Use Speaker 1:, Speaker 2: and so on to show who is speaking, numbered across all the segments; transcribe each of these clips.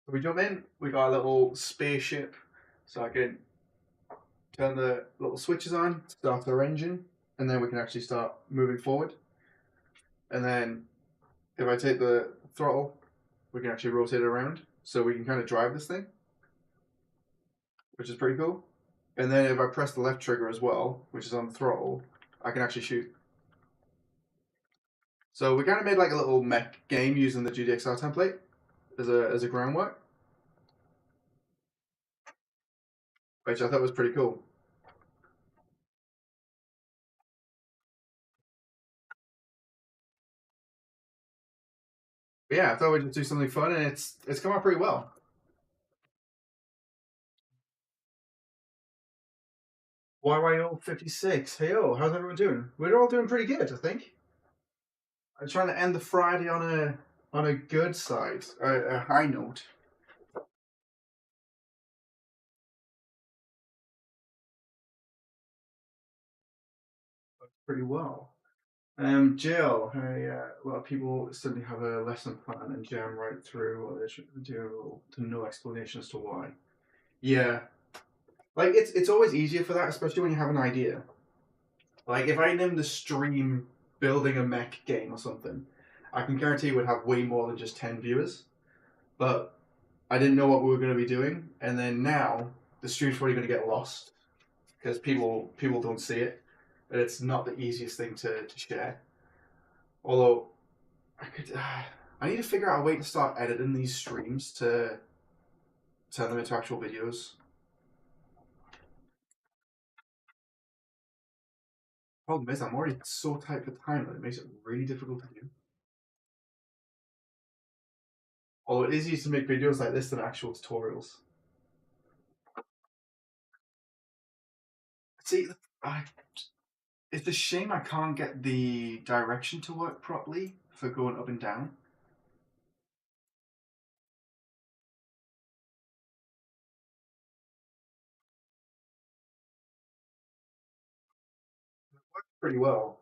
Speaker 1: So we jump in, we got a little spaceship, so I can turn the little switches on, start our engine, and then we can actually start moving forward. And then if I take the throttle, we can actually rotate it around, so we can kind of drive this thing, which is pretty cool. And then if I press the left trigger as well, which is on the throttle, I can actually shoot. So we kind of made like a little mech game using the GDXR template as a groundwork, which I thought was pretty cool. But yeah, I thought we'd just do something fun, and it's come out pretty well. YYO56. Hey, how's everyone doing? We're all doing pretty good, I think. I'm trying to end the Friday on a good side, a high note. Pretty well. Jill, a lot of people suddenly have a lesson plan and jam right through, or they should do no explanation as to why. Yeah, like it's always easier for that, especially when you have an idea. Like if I named the stream building a mech game or something, I can guarantee it would have way more than just 10 viewers. But I didn't know what we were going to be doing, and then now the stream's probably going to get lost because people don't see it, and it's not the easiest thing to share. Although I need to figure out a way to start editing these streams to turn them into actual videos. Problem is, I'm already so tight for time that it makes it really difficult to do. Although it is easy to make videos like this than actual tutorials. See, it's a shame I can't get the direction to work properly for going up and down. It works pretty well.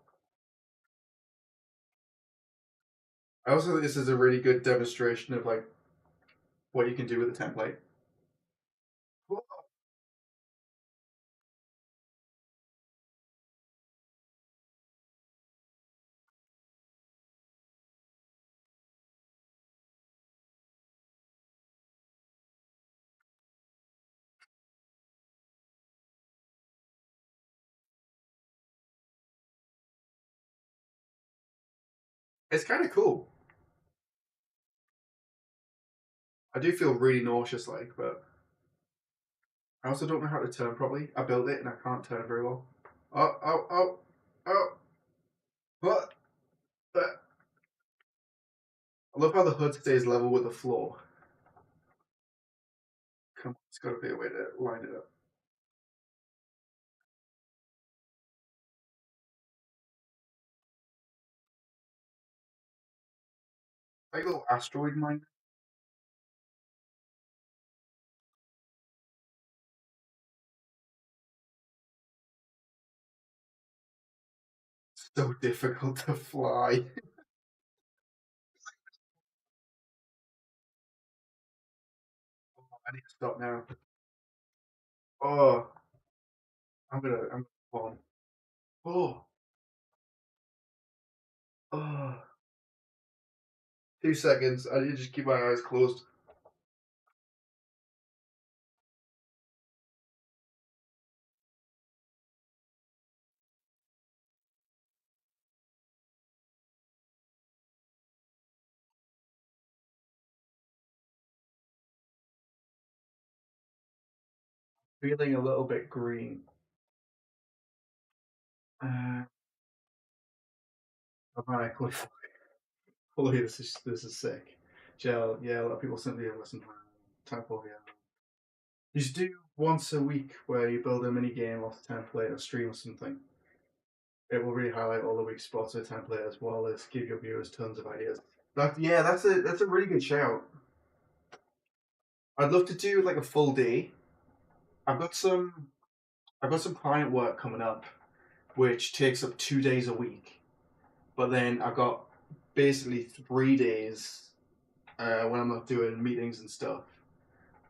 Speaker 1: I also think this is a really good demonstration of like what you can do with the template. It's kind of cool. I do feel really nauseous, like, but I also don't know how to turn properly. I built it and I can't turn very well. Oh, oh, oh, oh, what? I love how the hood stays level with the floor. Come on, it's got to be a way to line it up. Like a little asteroid mine. So difficult to fly. I need to stop now. Oh, I'm gonna fall. Oh, 2 seconds. I need to just keep my eyes closed. Feeling a little bit green. Oh man, holy, this is sick. Gel, yeah, a lot of people sent me a lesson plan. Temple, yeah. You should do once a week where you build a mini game off the template or stream or something. It will really highlight all the weak spots of the template as well as give your viewers tons of ideas. Yeah, that's a really good shout. I'd love to do like a full day. I've got some I've got some client work coming up, which takes up 2 days a week. But then I've got basically 3 days when I'm not doing meetings and stuff,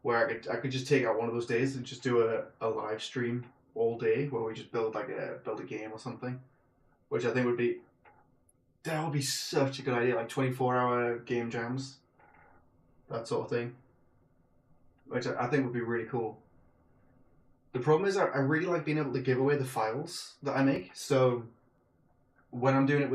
Speaker 1: where I could just take out one of those days and just do a live stream all day where we just build a game or something, which I think that would be such a good idea, like 24-hour game jams, that sort of thing, which I think would be really cool. The problem is I really like being able to give away the files that I make, so when I'm doing it with